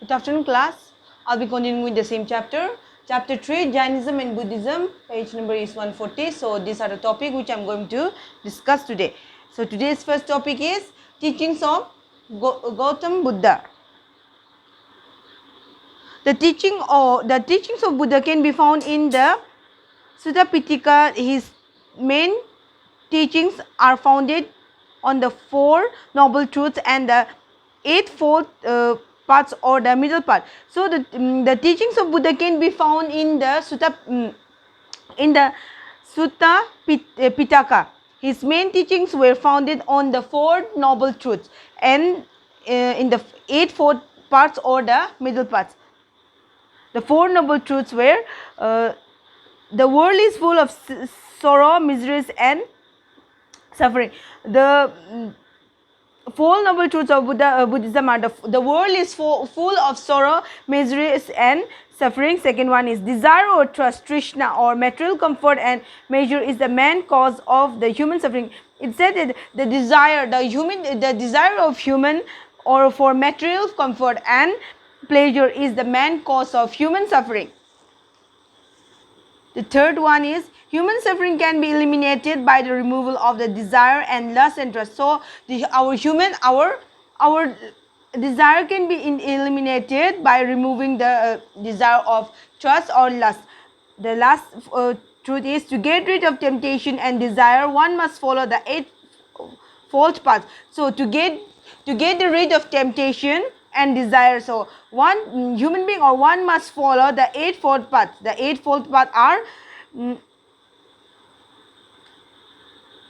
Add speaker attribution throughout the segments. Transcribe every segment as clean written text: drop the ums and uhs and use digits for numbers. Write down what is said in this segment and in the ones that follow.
Speaker 1: Good afternoon, class. I'll be continuing with the same chapter. Chapter 3, Jainism and Buddhism. Page number is 140. So these are the topic which I'm going to discuss today. So today's first topic is teachings of Gautam Buddha. The teachings of Buddha can be found in the Sutta Pitaka. His main teachings are founded on the Four Noble Truths and the Eightfold Paths, or the middle path. So the teachings of Buddha can be found in the Sutta Pitaka. His main teachings were founded on the Four Noble Truths and in the Eightfold Paths, or the middle paths. The Four Noble Truths were the world is full of sorrow, miseries and suffering. The Four Noble Truths of Buddhism are the world is full of sorrow, miseries and suffering. Second one is desire or trust, Trishna, or material comfort and measure is the main cause of the human suffering. It said that the desire of human or for material comfort and pleasure is the main cause of human suffering. The third one is human suffering can be eliminated by the removal of the desire and lust and trust. So our desire can be eliminated by removing the desire of trust or lust. The last truth is to get rid of temptation and desire, one must follow the eightfold path. So to get rid of temptation and desire, so one human being or one must follow the eightfold path. The eightfold path are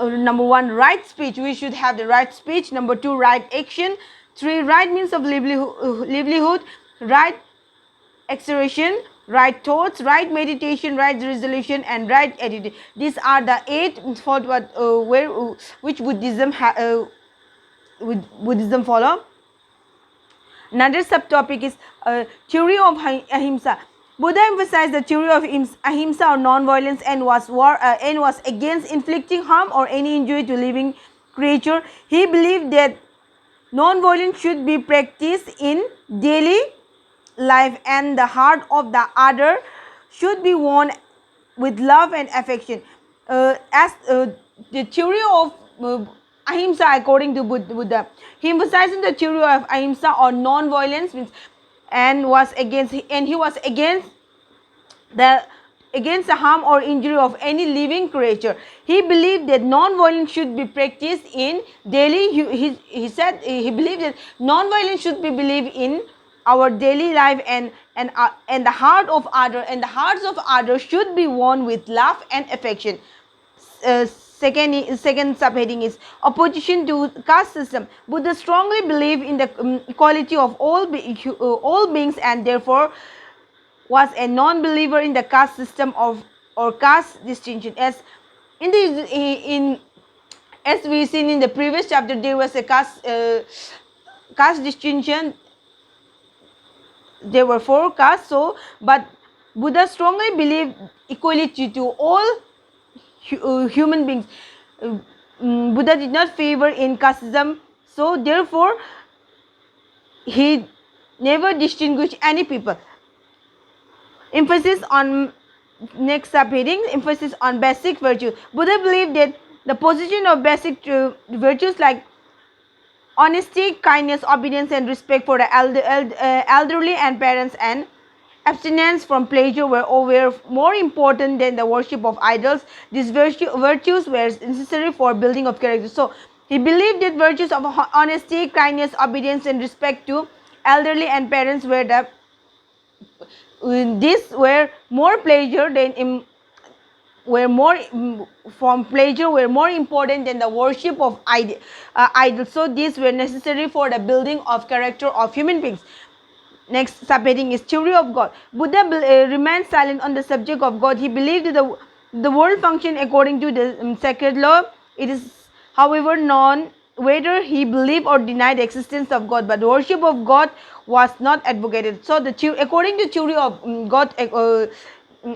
Speaker 1: number one, right speech. We should have the right speech. Number two, right action. Three, right means of livelihood. Right exertion, right thoughts, right meditation, right resolution, and right attitude. These are the eightfold path which Buddhism follow. Another subtopic is theory of ahimsa. Buddha emphasized the theory of ahimsa or non-violence and was against inflicting harm or any injury to living creature. He believed that non-violence should be practiced in daily life and the heart of the other should be won with love and affection. The theory of ahimsa, according to Buddha, he emphasized the theory of ahimsa or non-violence and he was against the harm or injury of any living creature. He believed that non-violence should be practiced in daily. He said he believed that non-violence should be believed in our daily life and the heart of hearts of others should be won with love and affection. Second subheading is opposition to caste system. Buddha strongly believed in the equality of all beings and therefore was a non-believer in the caste system or caste distinction. As we seen in the previous chapter, there was a caste distinction. There were four castes. So, but Buddha strongly believed equality to all human beings. Buddha did not favor in casteism, so therefore he never distinguished any people. Emphasis on next subheading, emphasis on basic virtues. Buddha believed that the position of basic virtues like honesty, kindness, obedience and respect for the elderly and parents and abstinence from pleasure were more important than the worship of idols. These virtues were necessary for building of character. So he believed that virtues of honesty, kindness, obedience and respect to elderly and parents these were more pleasure than were more important than the worship of idols. So these were necessary for the building of character of human beings. Next subheading is theory of God. Buddha remained silent on the subject of God. He believed that the world functioned according to the sacred law. It is, however, known whether he believed or denied the existence of God, but the worship of God was not advocated. So, according to theory of God,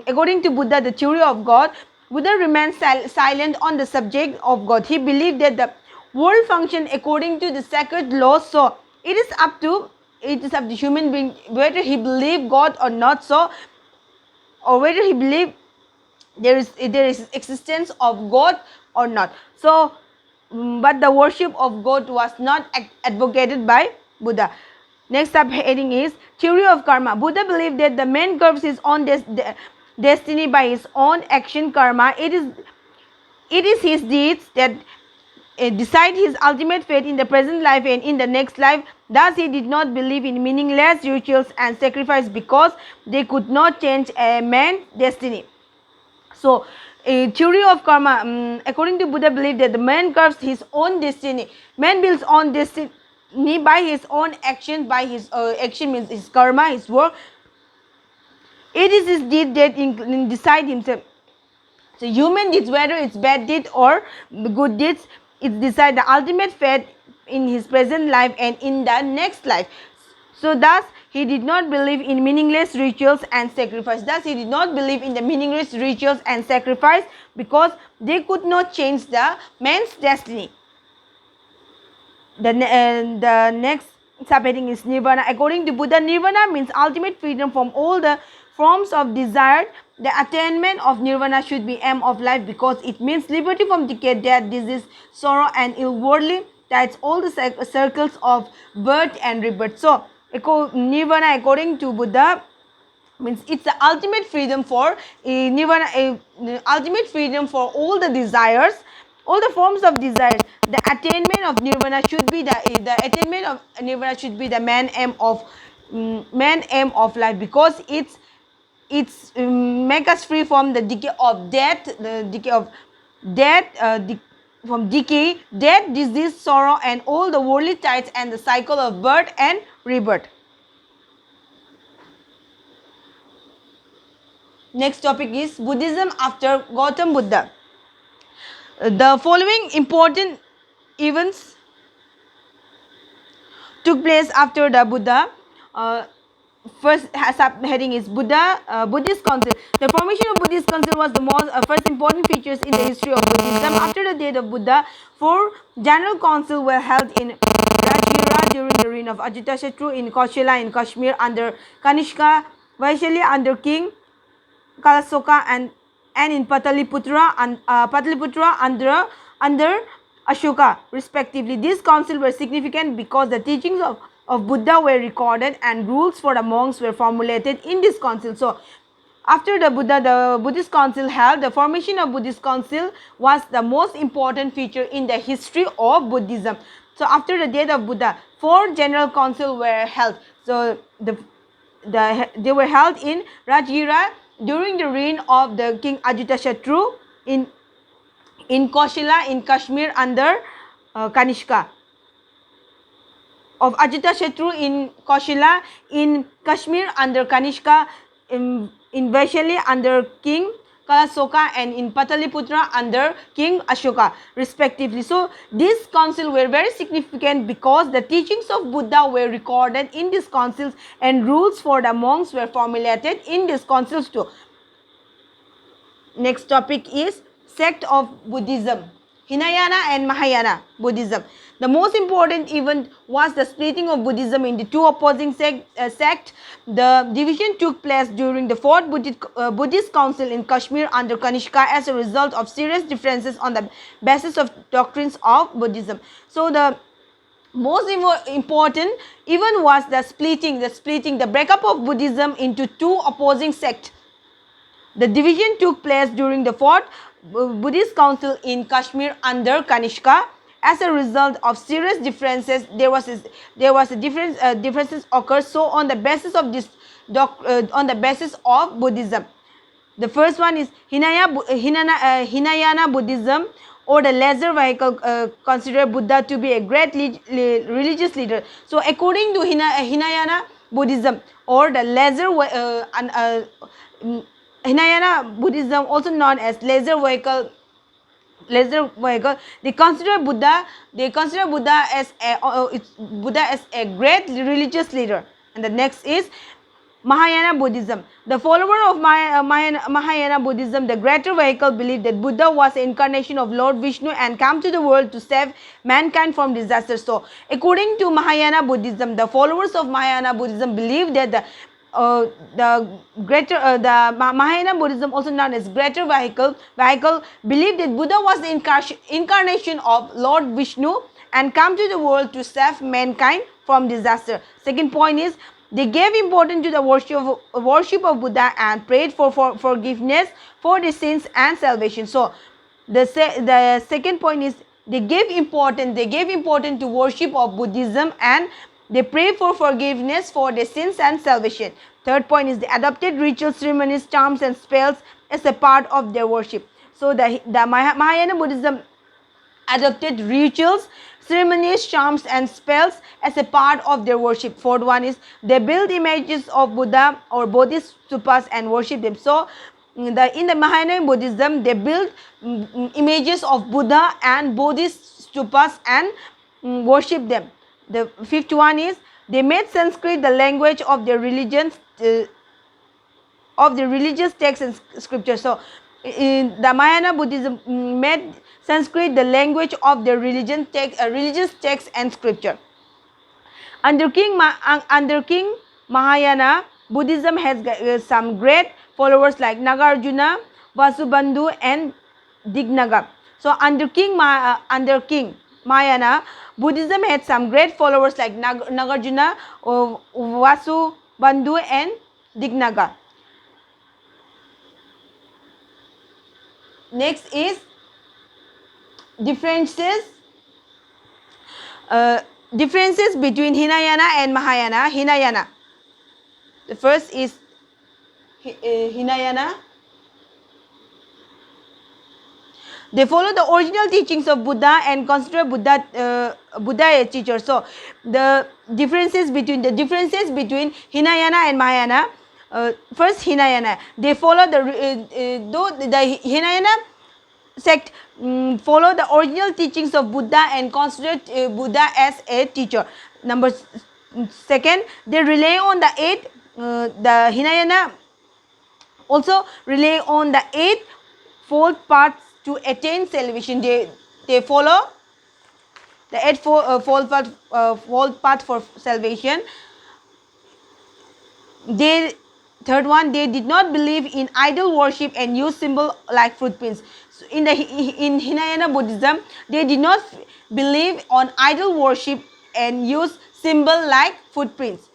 Speaker 1: according to Buddha, the theory of God, Buddha remained silent on the subject of God. He believed that the world functioned according to the sacred laws. So, it is up to it is up to human being whether he believe God or not, so, or whether he believe there is existence of God or not. So, but the worship of God was not advocated by Buddha. Next up heading is theory of karma. Buddha believed that the man curves his own destiny by his own action karma. It is his deeds that decide his ultimate fate in the present life and in the next life. Thus, he did not believe in meaningless rituals and sacrifice because they could not change a man's destiny. So, a theory of karma, according to Buddha, believed that the man carves his own destiny. Man builds own destiny by his own action. By his action means his karma, his work. It is his deed that decide himself. So human deeds, whether it's bad deed or good deeds, it decide the ultimate fate in his present life and in the next life. So thus he did not believe in meaningless rituals and sacrifice. Thus he did not believe in the meaningless rituals and sacrifice because they could not change the man's destiny. The next subheading is nirvana. According to Buddha, nirvana means ultimate freedom from all the forms of desire. The attainment of nirvana should be aim of life because it means liberty from decay, death, disease, sorrow and ill worldly ties, all the circles of birth and rebirth. So nirvana according to Buddha means it's the ultimate freedom for nirvana, ultimate freedom for all the desires, all the forms of desires. The attainment of nirvana should be the attainment of nirvana should be the main aim of life because it's make us free from the decay of death, the decay of death, from decay, death, disease, sorrow and all the worldly ties and the cycle of birth and rebirth. Next topic is Buddhism after Gautam Buddha. The following important events took place after the Buddha. First subheading is Buddhist Council. The formation of Buddhist Council was the most first important features in the history of Buddhism. After the death of Buddha, 4 general councils were held in Rajgir during the reign of Ajatasattu, in Kaushila in Kashmir under Kanishka, Vaishali under King Kalasoka, and in Pataliputra under Ashoka respectively. These councils were significant because the teachings of Buddha were recorded and rules for the monks were formulated in this council. So after the Buddha, the Buddhist council held, the formation of Buddhist council was the most important feature in the history of Buddhism. So after the death of Buddha, 4 general councils were held. So they were held in Rajgira during the reign of the King Ajatasattu, in Kaushila in Kashmir under Kanishka, of Ajatasattu in Kaushila in Kashmir under Kanishka, in Vaishali under King Kalasoka, and in Pataliputra under King Ashoka respectively. So these councils were very significant because the teachings of Buddha were recorded in these councils and rules for the monks were formulated in these councils too. Next topic is sect of Buddhism, Hinayana and Mahayana Buddhism. The most important event was the splitting of Buddhism into 2 opposing sects. The division took place during the 4th Buddhist Council in Kashmir under Kanishka as a result of serious differences on the basis of doctrines of Buddhism. So the most important event was the splitting, the breakup of Buddhism into 2 opposing sects. The division took place during the 4th Buddhist Council in Kashmir under Kanishka. As a result of serious differences, differences occur. So on the basis of this on the basis of Buddhism, the first one is Hinayana Buddhism, or the lesser vehicle, consider Buddha to be a great religious leader. So according to Hinayana Buddhism, or the lesser Hinayana Buddhism, also known as lesser vehicle, they consider Buddha as a great religious leader. And the next is Mahayana Buddhism. The follower of Mahayana Buddhism, the greater vehicle, believed that Buddha was the incarnation of Lord Vishnu and come to the world to save mankind from disaster. So, according to Mahayana Buddhism, the followers of Mahayana Buddhism believe that the Mahayana Buddhism, also known as greater vehicle, believed that Buddha was the incarnation of Lord Vishnu and come to the world to save mankind from disaster. Second point is, they gave importance to the worship of Buddha and prayed for forgiveness for the sins and salvation. So the second point is, they gave importance to worship of Buddhism and they pray for forgiveness for their sins and salvation. Third point is, they adopted ritual ceremonies, charms and spells as a part of their worship. So the Mahayana Buddhism adopted rituals, ceremonies, charms and spells as a part of their worship. Fourth one is, they build images of Buddha or Bodhisattvas and worship them. So in the Mahayana Buddhism, they build images of Buddha and Bodhisattvas and worship them. The fifth one is, they made Sanskrit the language of their religions, of the religious texts and scriptures. So in the Mahayana Buddhism made Sanskrit the language of their religious texts and scripture. Under King Mahayana, Buddhism has some great followers like Nagarjuna, Vasubandhu and Dignaga. So under King Mahayana, Buddhism had some great followers like Nagarjuna, Vasubandhu and Dignaga. Next is differences between Hinayana and Mahayana. Hinayana. The first is Hinayana. They follow the original teachings of Buddha and consider Buddha a teacher. So the differences between Hinayana and Mahayana. First, Hinayana. They follow the Hinayana sect follow the original teachings of Buddha and consider Buddha as a teacher. Second, they rely on the the Hinayana also rely on the eightfold paths to attain salvation. They follow the eightfold path for salvation. Third one, they did not believe in idol worship and use symbol like footprints. So in Hinayana Buddhism, they did not believe on idol worship and use symbol like footprints.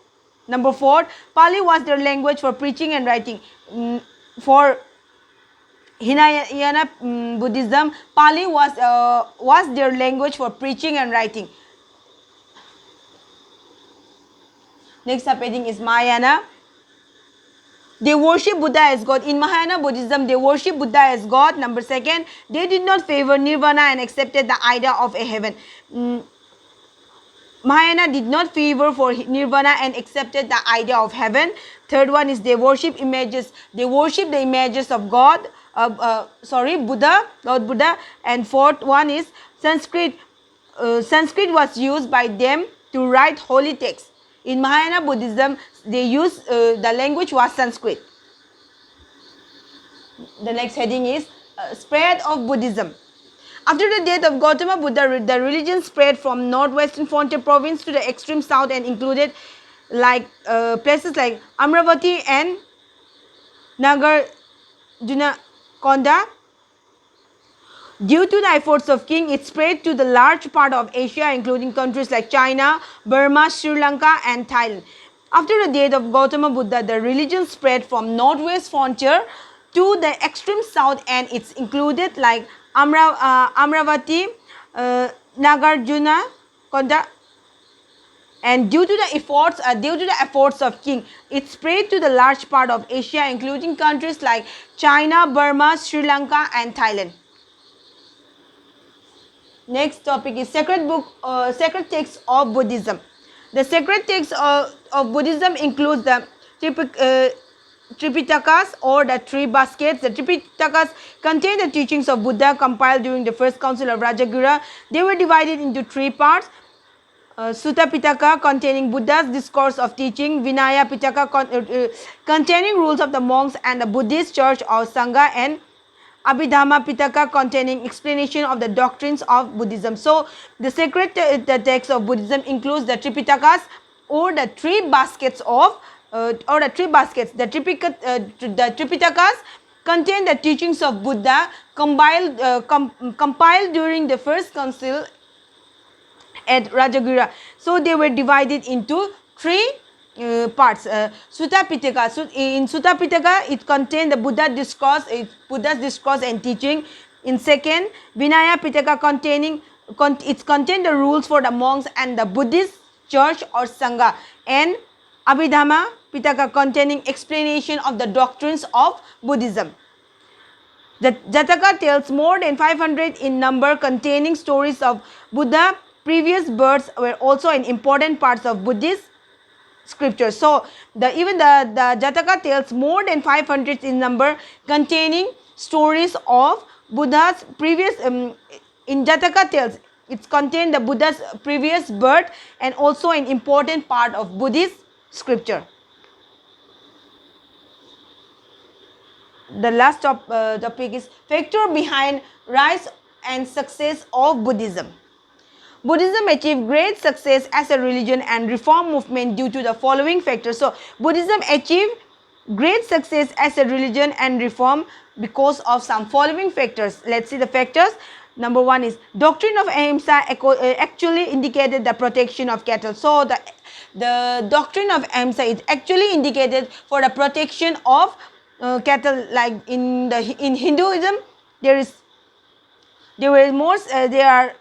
Speaker 1: Number 4, Pali was their language for preaching and writing. For Hinayana Buddhism, Pali was their language for preaching and writing. Next subheading is Mahayana. They worship Buddha as God. In Mahayana Buddhism, they worship Buddha as God. Number 2, they did not favor nirvana and accepted the idea of a heaven. Mahayana did not favor for nirvana and accepted the idea of heaven. Third one is, they worship images. They worship the images of God. Buddha, Lord Buddha. And fourth one is, Sanskrit. Sanskrit was used by them to write holy texts. In Mahayana Buddhism, they use the language was Sanskrit. The next heading is spread of Buddhism. After the death of Gautama Buddha, the religion spread from northwestern frontier province to the extreme south and included places like Amravati and Nagarjunakonda. Due to the efforts of king, it spread to the large part of Asia, including countries like China, Burma, Sri Lanka and Thailand. After the death of Gautama Buddha, the religion spread from northwest frontier to the extreme south, and it's included like Amravati, Nagarjunakonda. And due to the efforts of king, it spread to the large part of Asia, including countries like China, Burma, Sri Lanka and Thailand. Next topic is sacred texts of Buddhism. The sacred texts of Buddhism includes the Tripitakas or the three baskets. The Tripitakas contain the teachings of Buddha compiled during the first council of Rajagriha. They were divided into three parts. Sutta Pitaka containing Buddha's discourse of teaching, Vinaya Pitaka containing rules of the monks and the Buddhist church or Sangha, and Abhidhamma Pitaka containing explanation of the doctrines of Buddhism. So the sacred text of Buddhism includes the Tripitakas, or the three baskets of The Tripitakas contain the teachings of Buddha compiled during the first council at Rajagriha. So they were divided into three parts. Sutta Pitaka. So in Sutta Pitaka, it contained the Buddha's discourse and teaching. In second, Vinaya Pitaka it contained the rules for the monks and the Buddhist church or Sangha, and Abhidhamma Pitaka containing explanation of the doctrines of Buddhism. The Jataka tells more than 500 in number, containing stories of Buddha. Previous births were also an important parts of Buddhist scriptures. So the Jataka tells more than 500 in number, containing stories of Buddha's previous in Jataka tells it contained the Buddha's previous birth and also an important part of Buddhist scripture. The last topic is factor behind rise and success of Buddhism. Buddhism achieved great success as a religion and reform movement due to the following factors. So Buddhism achieved great success as a religion and reform because of some following factors. Let's see the factors. Number one is doctrine of ahimsa actually indicated the protection of cattle. So the doctrine of ahimsa is actually indicated for the protection of cattle. Like in Hinduism, there are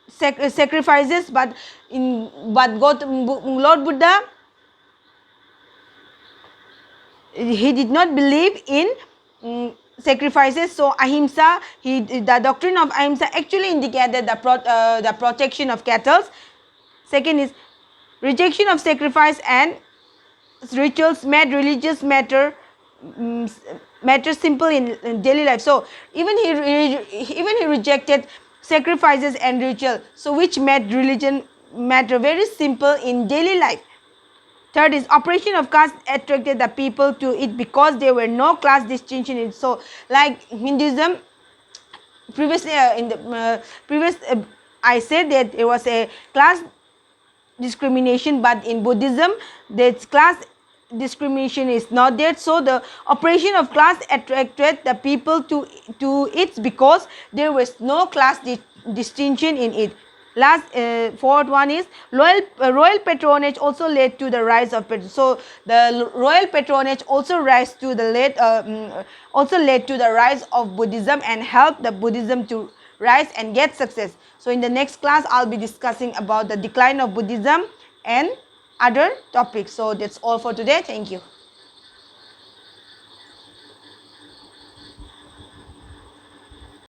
Speaker 1: sacrifices, but Lord Buddha, he did not believe in sacrifices. So ahimsa, the doctrine of ahimsa actually indicated the protection of cattle. Second is rejection of sacrifice and rituals made religious matter simple in daily life. So even he rejected sacrifices and ritual, so which made religion matter very simple in daily life. Third is operation of caste attracted the people to it because there were no class distinction in it. So like Hinduism, previously I said that there was a class discrimination, but in Buddhism that class discrimination is not there. So the operation of class attracted the people to it because there was no class distinction in it. Last fourth one is royal patronage also led to the rise of so the royal patronage also led to the rise of Buddhism and helped the Buddhism to rise and get success. So in the next class I'll be discussing about the decline of Buddhism and other topics. So that's all for today. Thank you.